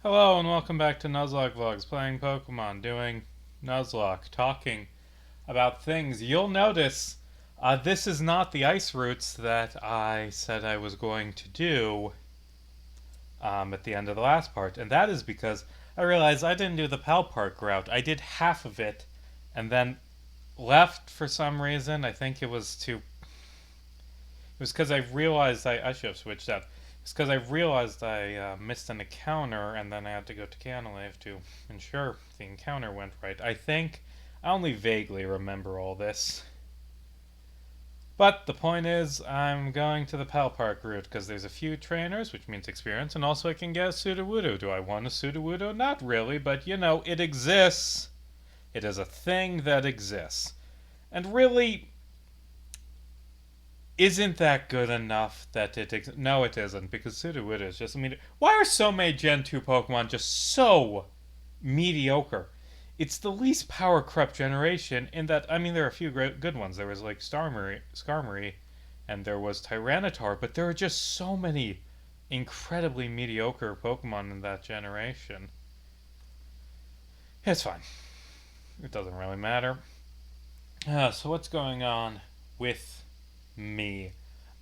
Hello and welcome back to Nuzlocke Vlogs, playing Pokemon, doing Nuzlocke, talking about things. You'll notice this is not the ice routes that I said I was going to do at the end of the last part, and that is because I realized I didn't do the Pal Park route. I did half of it and then left for some reason. I think it was because I realized I should have switched out. It's because I realized I missed an encounter, and then I had to go to Canalave to ensure the encounter went right. I think I only vaguely remember all this. But the point is, I'm going to the Pal Park route because there's a few trainers, which means experience, and also I can get a Sudowoodo. Do I want a Sudowoodo? Not really, but you know, it exists. It is a thing that exists. And really, isn't that good enough that no, it isn't, because Sudowoodo is just, why are so many Gen 2 Pokemon just so mediocre? It's the least power corrupt generation in that, there are a few great, good ones. There was like Skarmory, and there was Tyranitar, but there are just so many incredibly mediocre Pokemon in that generation. It's fine. It doesn't really matter. So what's going on with me?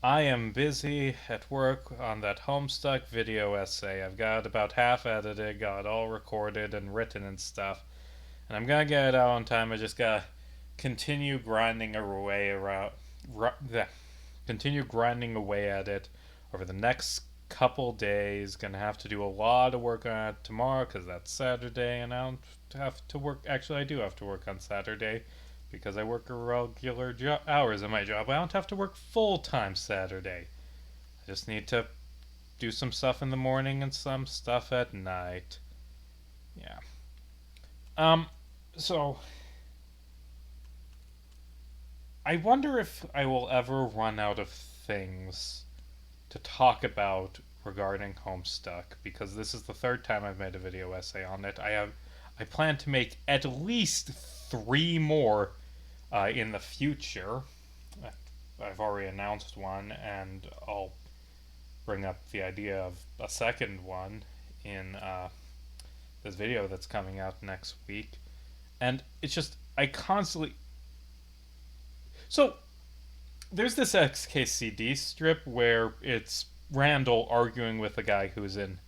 I am busy at work on that Homestuck video essay. I've got about half edited, got it all recorded and written and stuff. And I'm gonna get it out on time. I just gotta continue grinding away continue grinding away at it over the next couple days. Gonna have to do a lot of work on it tomorrow because that's Saturday, and I don't have to work. Actually, I do have to work on Saturday because I work irregular hours at my job. I don't have to work full-time Saturday. I just need to do some stuff in the morning and some stuff at night. Yeah. So I wonder if I will ever run out of things to talk about regarding Homestuck, because this is the third time I've made a video essay on it. I plan to make at least 3 more in the future. I've already announced one, and I'll bring up the idea of a second one in this video that's coming out next week. And it's just, I constantly... So, there's this XKCD strip where it's Randall arguing with a guy who's in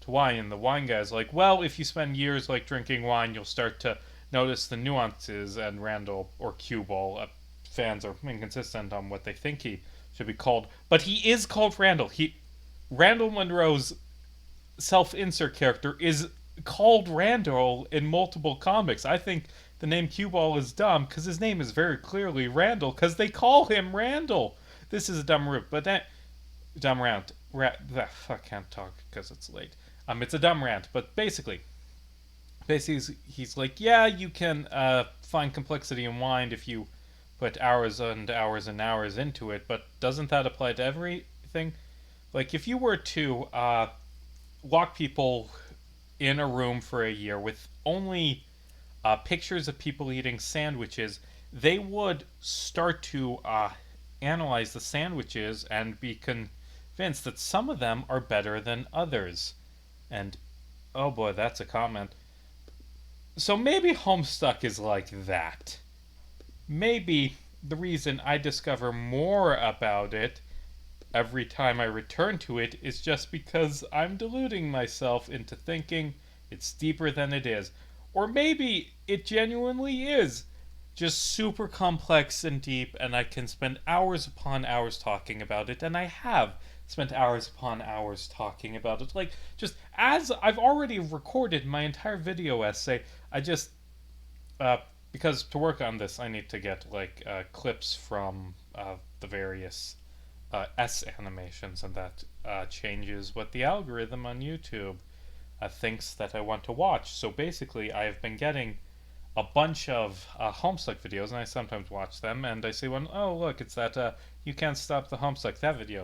wine, and the wine guy's like, well, if you spend years like drinking wine, you'll start to notice the nuances. And Randall, or Cue Ball, fans are inconsistent on what they think he should be called, but he is called Randall. Randall Monroe's self-insert character is called Randall in multiple comics. I think the name Cue Ball is dumb because his name is very clearly Randall because they call him Randall. This is a dumb root, but that dumb rant. I can't talk because it's late. It's a dumb rant, but basically he's like, yeah, you can find complexity in wine if you put hours and hours and hours into it, but doesn't that apply to everything? Like, if you were to lock people in a room for a year with only pictures of people eating sandwiches, they would start to analyze the sandwiches and be convinced that some of them are better than others. And, oh boy, that's a comment. So maybe Homestuck is like that. Maybe the reason I discover more about it every time I return to it is just because I'm deluding myself into thinking it's deeper than it is. Or maybe it genuinely is just super complex and deep, and I can spend hours upon hours talking about it, and I have spent hours upon hours talking about it. Like, just as I've already recorded my entire video essay, I just, because to work on this, I need to get, like, clips from the various S animations, and that changes what the algorithm on YouTube thinks that I want to watch. So basically, I have been getting a bunch of Homestuck videos, and I sometimes watch them, and I see one, oh look, it's that you can't stop the Homestuck. That video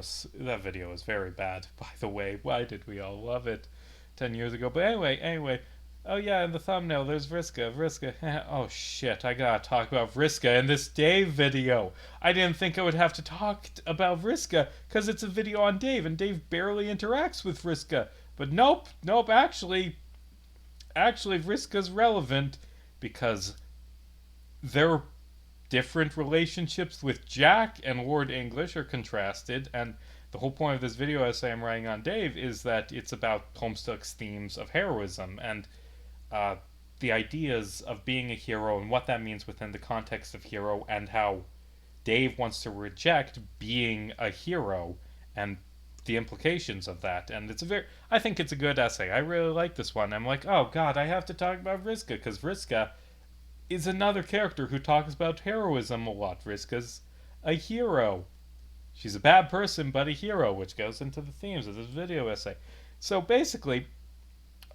is very bad, by the way. Why did we all love it 10 years ago? But anyway, oh yeah, in the thumbnail there's Vriska. Oh shit, I gotta talk about Vriska in this Dave video. I didn't think I would have to talk about Vriska because it's a video on Dave, and Dave barely interacts with Vriska. But nope, actually, actually Vriska's relevant because their different relationships with Jack and Lord English are contrasted, and the whole point of this video essay I'm writing on Dave is that it's about Homestuck's themes of heroism and uh, the ideas of being a hero and what that means within the context of hero, and how Dave wants to reject being a hero and the implications of that. And I think it's a good essay. I really like this one. I'm like, oh god, I have to talk about Vriska because Vriska is another character who talks about heroism a lot. Vriska's a hero. She's a bad person, but a hero, which goes into the themes of this video essay. So basically,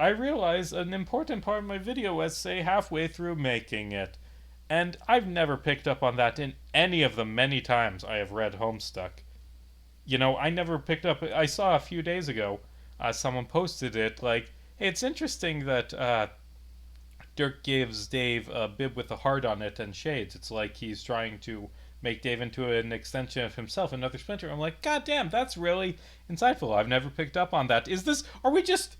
I realize an important part of my video essay halfway through making it. And I've never picked up on that in any of the many times I have read Homestuck. I never picked up. I saw a few days ago, someone posted it like, hey, it's interesting that Dirk gives Dave a bib with a heart on it and shades. It's like he's trying to make Dave into an extension of himself, another Splinter. I'm like, god damn, that's really insightful. I've never picked up on that. Are we just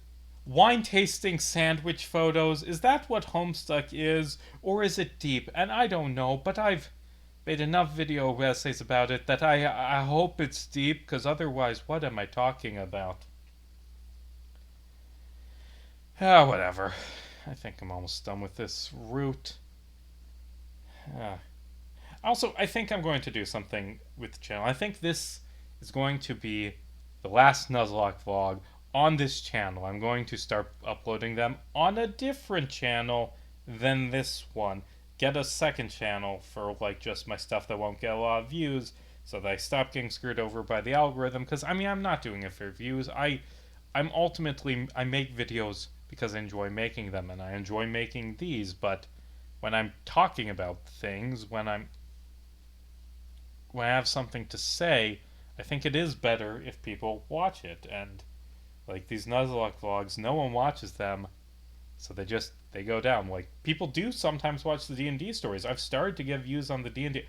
wine tasting sandwich photos? Is that what Homestuck is? Or is it deep? And I don't know, but I've made enough video essays about it that I hope it's deep, because otherwise, what am I talking about? Whatever. I think I'm almost done with this route. Also, I think I'm going to do something with the channel. I think this is going to be the last Nuzlocke vlog on this channel. I'm going to start uploading them on a different channel than this one. Get a second channel for like just my stuff that won't get a lot of views, so that I stop getting screwed over by the algorithm. Because I mean, I'm not doing it for views. I make videos because I enjoy making them, and I enjoy making these. But when I'm talking about things, when I have something to say, I think it is better if people watch it. And like these Nuzlocke vlogs, no one watches them, so they go down. Like, people do sometimes watch the D&D stories. I've started to get views on the D&D.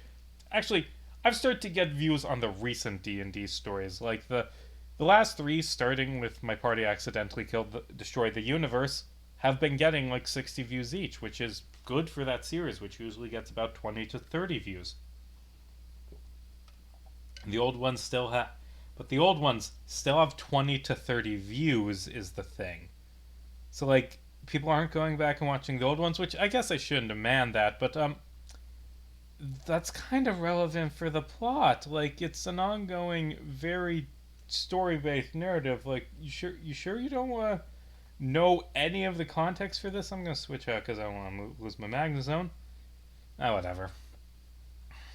Actually, I've started to get views on the recent D&D stories. Like the last three, starting with my party accidentally destroyed the universe, have been getting like 60 views each, which is good for that series, which usually gets about 20 to 30 views. The old ones still have, but the old ones still have 20 to 30 views is the thing. So like, people aren't going back and watching the old ones, which I guess I shouldn't demand that, but that's kind of relevant for the plot. Like, it's an ongoing, very story-based narrative. Like, you sure you don't want to know any of the context for this? I'm gonna switch out because I don't want to lose my Magnezone. Whatever.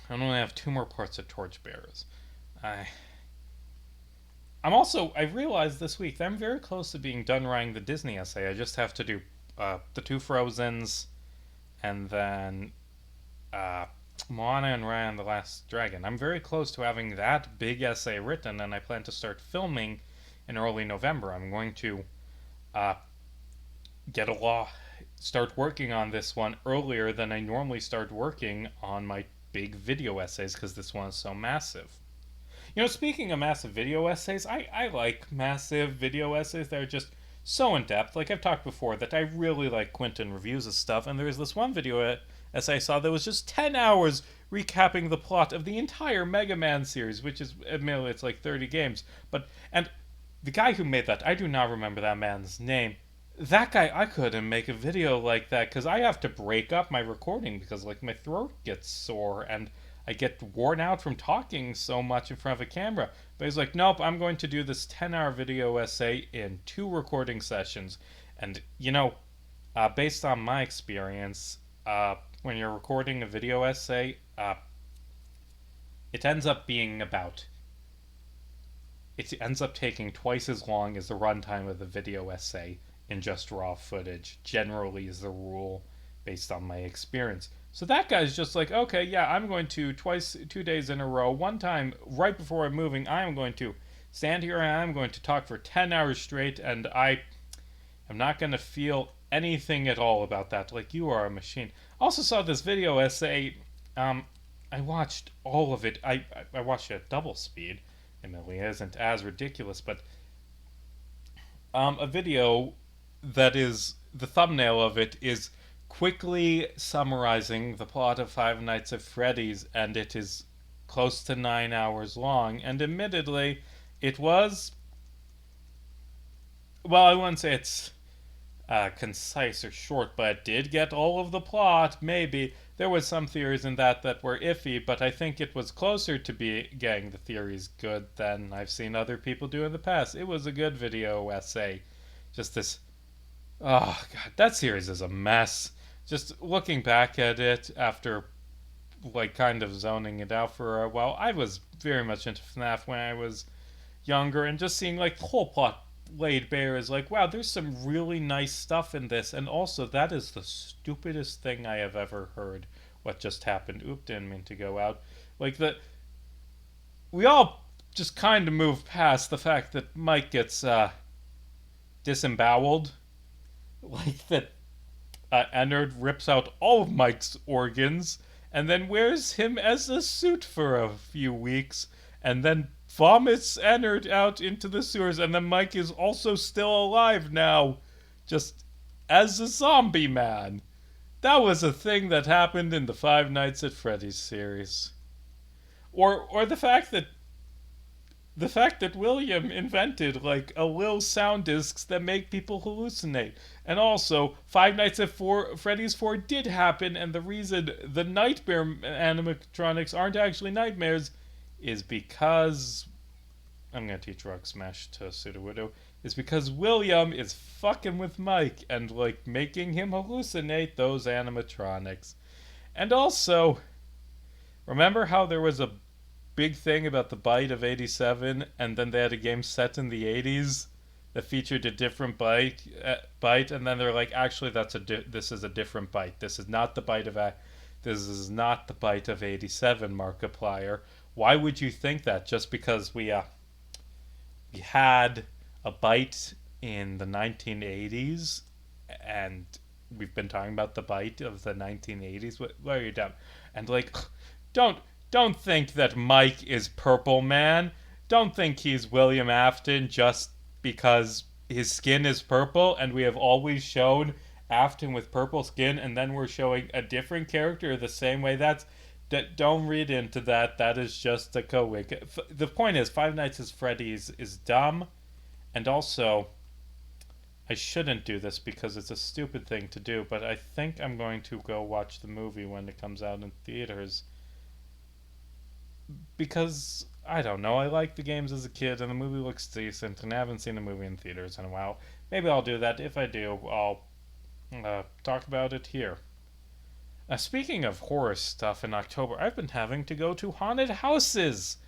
I only have 2 more parts of Torchbearers. I realized this week that I'm very close to being done writing the Disney essay. I just have to do the 2 Frozens, and then Moana and Raya and the Last Dragon. I'm very close to having that big essay written, and I plan to start filming in early November. I'm going to start working on this one earlier than I normally start working on my big video essays, because this one is so massive. Speaking of massive video essays, I like massive video essays that are just so in-depth. Like, I've talked before that I really like Quentin reviews of stuff, and there was this one video essay I saw that was just 10 hours recapping the plot of the entire Mega Man series, which is, admittedly, it's like 30 games. And the guy who made that, I do not remember that man's name. That guy, I couldn't make a video like that, because I have to break up my recording, because, like, my throat gets sore, and I get worn out from talking so much in front of a camera. But he's like, nope, I'm going to do this 10-hour video essay in 2 recording sessions. And, based on my experience, when you're recording a video essay, it ends up taking twice as long as the runtime of the video essay in just raw footage, generally is the rule based on my experience. So that guy's just like, okay, yeah, I'm going to 2 days in a row, one time right before I'm moving, I'm going to stand here and I'm going to talk for 10 hours straight, and I am not going to feel anything at all about that. Like, you are a machine. Also saw this video essay. I watched all of it. I watched it at double speed. Admittedly, it isn't as ridiculous, but a video that is the thumbnail of it is quickly summarizing the plot of Five Nights at Freddy's, and it is close to 9 hours long. And admittedly, it was, well, I wouldn't say it's concise or short, but it did get all of the plot. Maybe there was some theories in that were iffy, but I think it was closer to be getting the theories good than I've seen other people do in the past. It was a good video essay. Just this, oh god, that series is a mess. Just looking back at it after like kind of zoning it out for a while, I was very much into FNAF when I was younger, and just seeing like the whole plot laid bare is like, wow, there's some really nice stuff in this. And also, that is the stupidest thing I have ever heard. What just happened? Oop, didn't mean to go out. Like that, we all just kind of move past the fact that Mike gets disemboweled, like that. Ennard rips out all of Mike's organs and then wears him as a suit for a few weeks, and then vomits Ennard out into the sewers, and then Mike is also still alive now, just as a zombie man. That was a thing that happened in the Five Nights at Freddy's series. Or the fact that William invented like a little sound discs that make people hallucinate. And also, Five Nights at Freddy's 4 did happen, and the reason the nightmare animatronics aren't actually nightmares is because I'm gonna teach Rock Smash to Sudowoodo. Is because William is fucking with Mike and like making him hallucinate those animatronics. And also, remember how there was a big thing about the bite of '87, and then they had a game set in the '80s that featured a different bite, and then they're like, actually, this is a different bite. This is not the bite of '87, Markiplier. Why would you think that? Just because we had a bite in the 1980s, and we've been talking about the bite of the 1980s. What are you doing? And like, don't don't think that Mike is Purple Man. Don't think he's William Afton just because his skin is purple, and we have always shown Afton with purple skin, and then we're showing a different character the same way. Don't read into that. That is just a coincidence. The point is, Five Nights at Freddy's is dumb, and also I shouldn't do this because it's a stupid thing to do, but I think I'm going to go watch the movie when it comes out in theaters. Because, I don't know, I liked the games as a kid, and the movie looks decent, and I haven't seen a movie in theaters in a while. Maybe I'll do that. If I do, I'll talk about it here. Speaking of horror stuff, in October, I've been having to go to haunted houses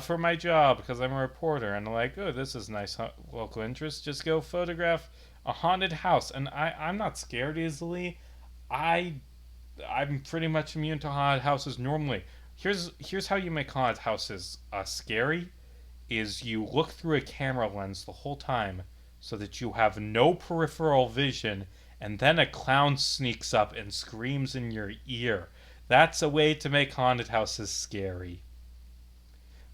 for my job because I'm a reporter, and I'm like, oh, this is nice local interest. Just go photograph a haunted house, and I'm not scared easily. I'm pretty much immune to haunted houses normally. Here's how you make haunted houses scary: is you look through a camera lens the whole time so that you have no peripheral vision, and then a clown sneaks up and screams in your ear. That's a way to make haunted houses scary.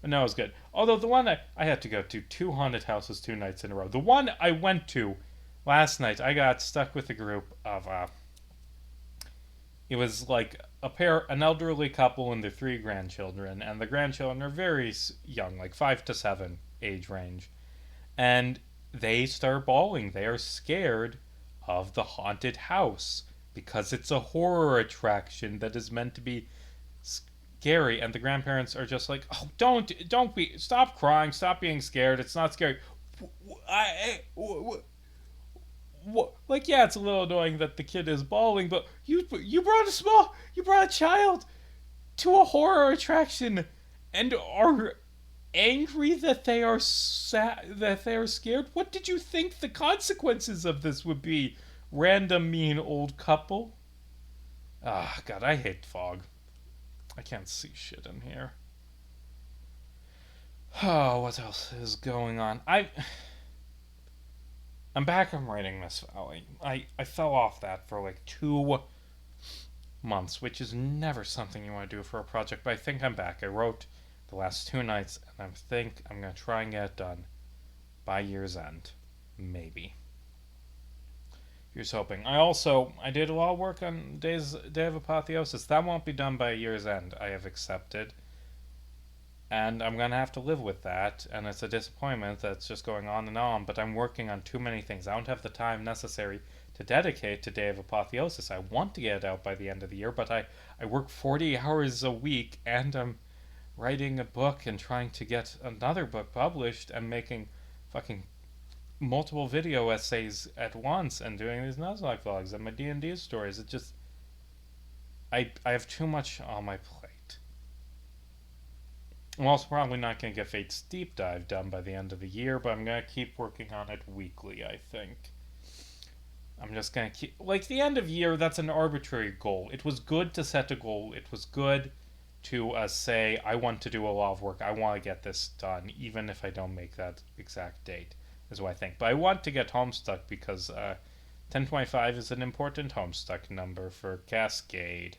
But no, it was good. Although the one I had to go to two haunted houses 2 nights in a row. The one I went to last night, I got stuck with a group of it was like an elderly couple and their 3 grandchildren, and the grandchildren are very young, like 5 to 7 age range, and they start bawling. They are scared of the haunted house because it's a horror attraction that is meant to be scary, and the grandparents are just like, oh, stop crying, stop being scared, it's not scary. Like, yeah, it's a little annoying that the kid is bawling, but you brought a child to a horror attraction and are angry that they are scared. What did you think the consequences of this would be? Random mean old couple. Ah, God, I hate fog. I can't see shit in here. Oh, what else is going on? I'm back on writing Miss Valley. I fell off that for like 2 months, which is never something you want to do for a project, but I think I'm back. I wrote the last 2 nights, and I think I'm going to try and get it done by year's end. Maybe. Here's hoping. I did a lot of work on Day of Apotheosis. That won't be done by year's end. I have accepted, and I'm gonna have to live with that. And it's a disappointment that's just going on and on. But I'm working on too many things. I don't have the time necessary to dedicate to Day of Apotheosis. I want to get it out by the end of the year, but I work 40 hours a week, and I'm writing a book and trying to get another book published and making fucking multiple video essays at once and doing these Nuzlocke vlogs and my D&D stories. It just I have too much on my plate. I'm also probably not going to get Fate's Deep Dive done by the end of the year, but I'm going to keep working on it weekly, I think. I'm just going to keep... Like, the end of year, that's an arbitrary goal. It was good to set a goal. It was good to say, I want to do a lot of work. I want to get this done, even if I don't make that exact date, is what I think. But I want to get Homestuck because 1025 is an important Homestuck number for Cascade.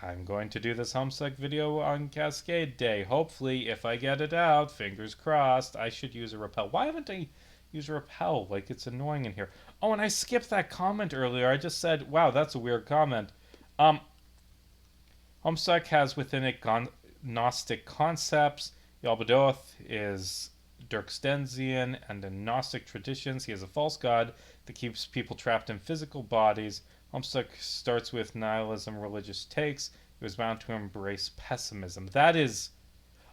I'm going to do this Homestuck video on Cascade Day. Hopefully, if I get it out, fingers crossed, I should use a repel. Why haven't I used a repel? Like, it's annoying in here. Oh, and I skipped that comment earlier. I just said, wow, that's a weird comment. Homestuck has within it Gnostic concepts. Yaldabaoth is Dirkstensian, and in Gnostic traditions, he is a false god that keeps people trapped in physical bodies. Homestuck starts with nihilism religious takes. He was bound to embrace pessimism. That is...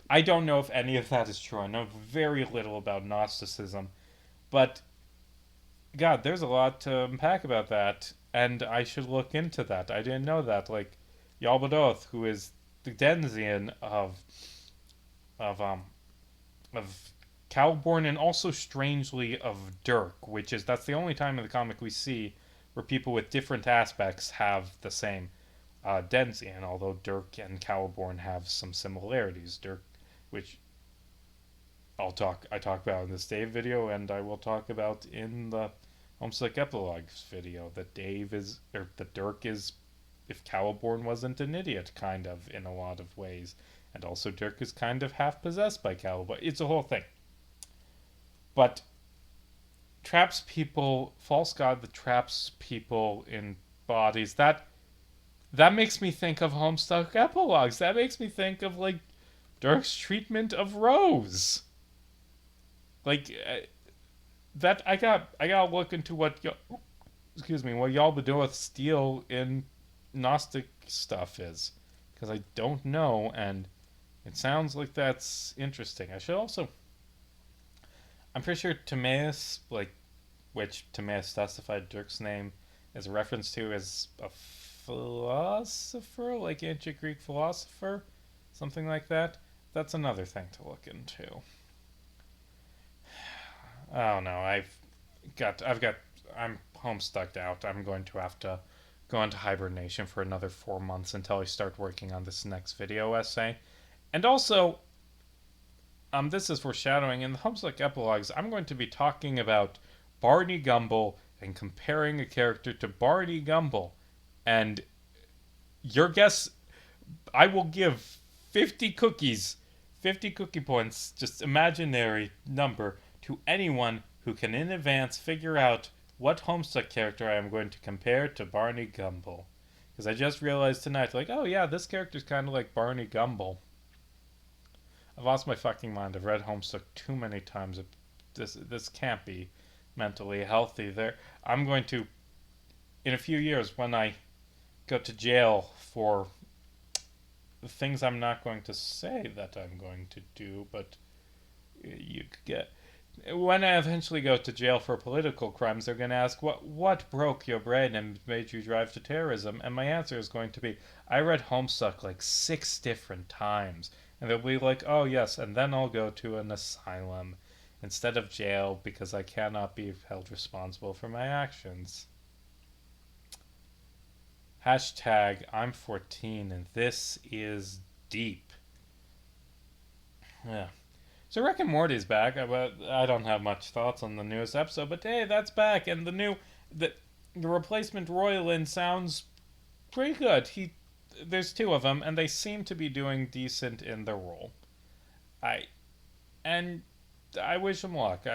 I don't know if any of that is true. I know very little about Gnosticism. But, God, there's a lot to unpack about that. And I should look into that. I didn't know that. Like, Yaldabaoth, who is the Denzian of Caliborn, and also strangely of Dirk, that's the only time in the comic we see where people with different aspects have the same Denzian, although Dirk and Caliborn have some similarities. Dirk, which I talk about in this Dave video, and I will talk about in the Homestuck Epilogues video, that Dirk is, if Caliborn wasn't an idiot, kind of, in a lot of ways. And also Dirk is kind of half possessed by Caliborn. It's a whole thing. But traps people, false god that traps people in bodies, that makes me think of Homestuck Epilogues. That makes me think of, like, Dirk's treatment of Rose. Like, that, I gotta look into what Yaldabaoth's deal in Gnostic stuff is. Because I don't know, and it sounds like that's interesting. I should also... I'm pretty sure Timaeus, which Timaeus specified Dirk's name is a reference to as a philosopher, like ancient Greek philosopher, something like that. That's another thing to look into. Oh no, I'm homestucked out. I'm going to have to go into hibernation for another 4 months until I start working on this next video essay. And also, this is foreshadowing. In the Homestuck Epilogues, I'm going to be talking about Barney Gumble and comparing a character to Barney Gumble. And your guess, I will give 50 cookies, 50 cookie points, just imaginary number, to anyone who can in advance figure out what Homestuck character I am going to compare to Barney Gumble. Because I just realized tonight, like, oh yeah, this character's kind of like Barney Gumble. I've lost my fucking mind. I've read Homestuck too many times. This can't be mentally healthy. I'm going to, in a few years, when I go to jail for the things I'm not going to say that I'm going to do, but you get... When I eventually go to jail for political crimes, they're going to ask, what broke your brain and made you drive to terrorism? And my answer is going to be, I read Homestuck like 6 different times. And they'll be like, oh yes, and then I'll go to an asylum instead of jail because I cannot be held responsible for my actions. Hashtag I'm 14 and this is deep. Yeah. So Rick and Morty's back, but I don't have much thoughts on the newest episode, but hey, that's back, and the replacement Royland sounds pretty good. There's 2 of them, and they seem to be doing decent in their role. I wish them luck.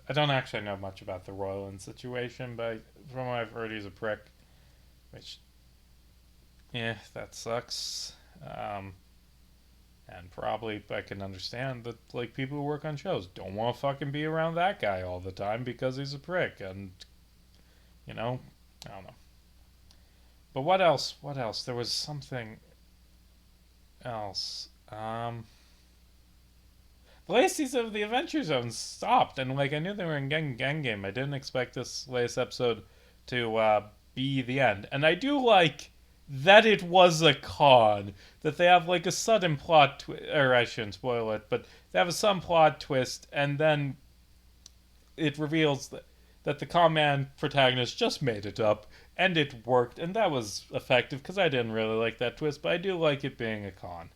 I don't actually know much about the Royland situation, but from what I've heard, he's a prick. Which, yeah, that sucks. Um, and probably I can understand that like people who work on shows don't want to fucking be around that guy all the time because he's a prick, and you know, I don't know. But what else? What else? There was something else. The latest season of the Adventure Zone stopped, and like I knew they were in Gang Game. I didn't expect this latest episode to be the end, and I do like that it was a con. That they have like a sudden plot twist, or I shouldn't spoil it, but they have a sudden plot twist, and then it reveals that the con man protagonist just made it up, and it worked, and that was effective because I didn't really like that twist, but I do like it being a con.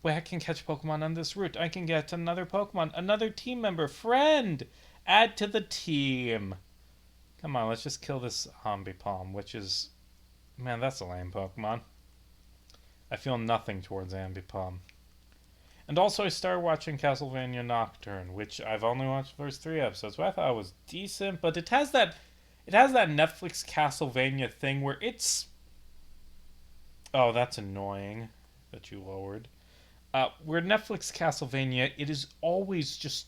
Wait, I can catch Pokemon on this route. I can get another Pokemon, another team member, friend. Add to the team. Come on, let's just kill this Ambipom, which is... Man, that's a lame Pokemon. I feel nothing towards Ambipom. And also, I started watching Castlevania Nocturne, which I've only watched the first 3 episodes, but I thought it was decent. But it has that Netflix Castlevania thing where it's... Oh, that's annoying that you lowered. Where Netflix Castlevania, it is always just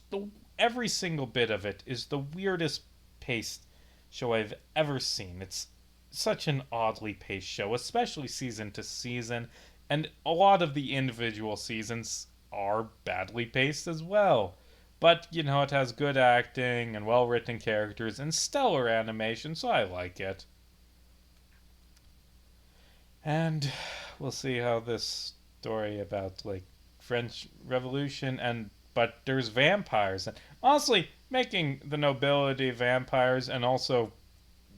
every single bit of it is the weirdest paced show I've ever seen. It's such an oddly paced show, especially season to season, and a lot of the individual seasons are badly paced as well. But you know, it has good acting and well written characters and stellar animation, so I like it. And we'll see how this story about like French Revolution and but there's vampires and honestly making the nobility vampires and also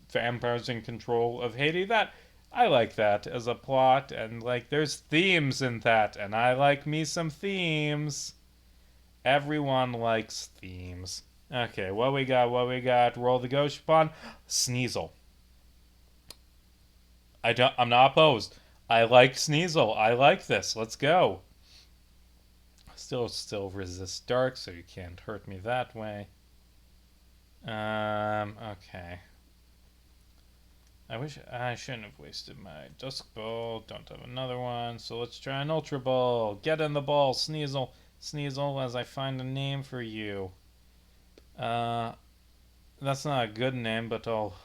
vampires in control of Haiti, that I like that as a plot, and like there's themes in that, and I like me some themes. Everyone likes themes. Okay, what we got? What we got? Roll the ghost upon Sneasel. I'm not opposed. I like Sneasel. I like this. Let's go. Still resist dark, so you can't hurt me that way. Okay. I wish I shouldn't have wasted my Dusk Ball. Don't have another one, so let's try an Ultra Ball. Get in the ball, Sneasel. Sneasel, as I find a name for you. Uh, that's not a good name, but I'll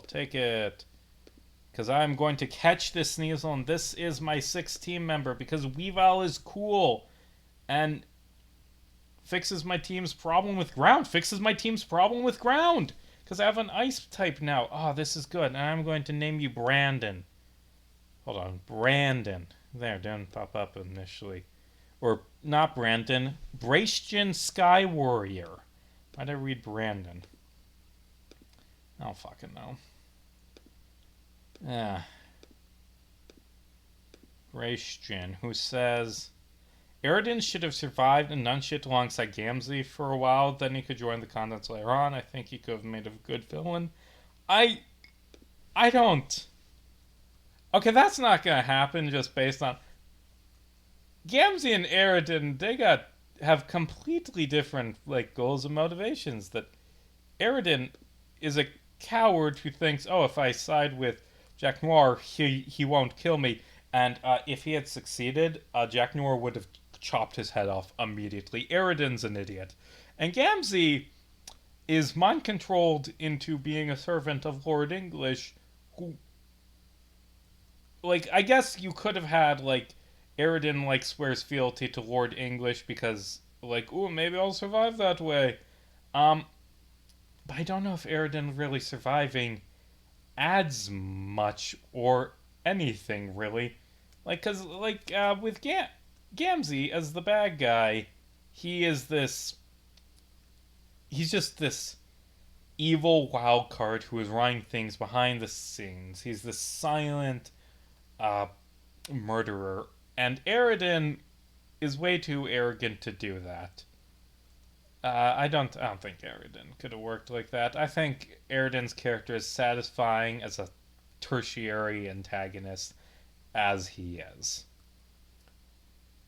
take it. Because I'm going to catch this Sneasel, and this is my 6th team member, because Weavile is cool. And fixes my team's problem with ground. Fixes my team's problem with ground. Because I have an ice type now. Oh, this is good. And I'm going to name you Brandon. Hold on. Brandon. There, didn't pop up initially. Or, not Brandon. Brastian Sky Warrior. Why'd I read Brandon? I don't fucking know. Yeah. Brastian, who says... Aridin should have survived and none shit alongside Gamzee for a while. Then he could join the contents later on. I think he could have made a good villain. I don't. Okay, that's not gonna happen just based on Gamzee and Aridin. They have completely different like goals and motivations. That Aridin is a coward who thinks, oh, if I side with Jack Noir, he won't kill me. And if he had succeeded, Jack Noir would have chopped his head off immediately. Aridin's an idiot. And Gamzee is mind controlled into being a servant of Lord English, who, like, I guess you could have had, like, Aridin, like, swears fealty to Lord English because, like, ooh, maybe I'll survive that way. Um, but I don't know if Aridin really surviving adds much or anything, really. Like, cause, like, with Gamzee as the bad guy, he is this. He's just this evil wild card who is running things behind the scenes. He's this silent uh, murderer, and Aridin is way too arrogant to do that. I don't think Aridin could have worked like that. I think Aridin's character is satisfying as a tertiary antagonist as he is.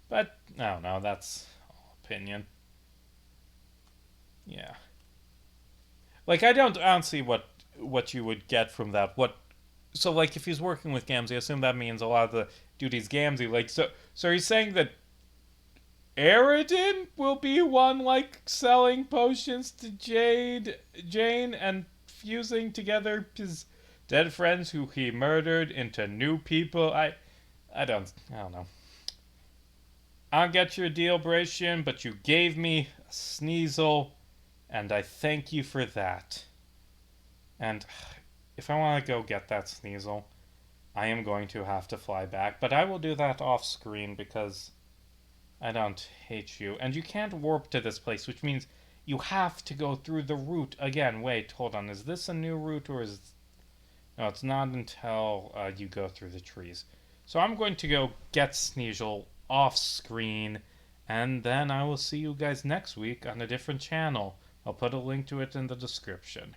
But I don't know. That's all opinion. Yeah. Like I don't see what you would get from that. What so like if he's working with Gamzee, I assume that means a lot of the duties Gamzee like. So he's saying that Aridin will be one like selling potions to Jane and fusing together his dead friends who he murdered into new people. I don't know. I'll get your deal, Bracian, but you gave me a Sneasel, and I thank you for that. And if I want to go get that Sneasel, I am going to have to fly back, but I will do that off screen because I don't hate you. And you can't warp to this place, which means you have to go through the route again. Wait, hold on. Is this a new route or is... No, it's not until you go through the trees. So I'm going to go get Sneasel off screen, and then I will see you guys next week on a different channel. I'll put a link to it in the description.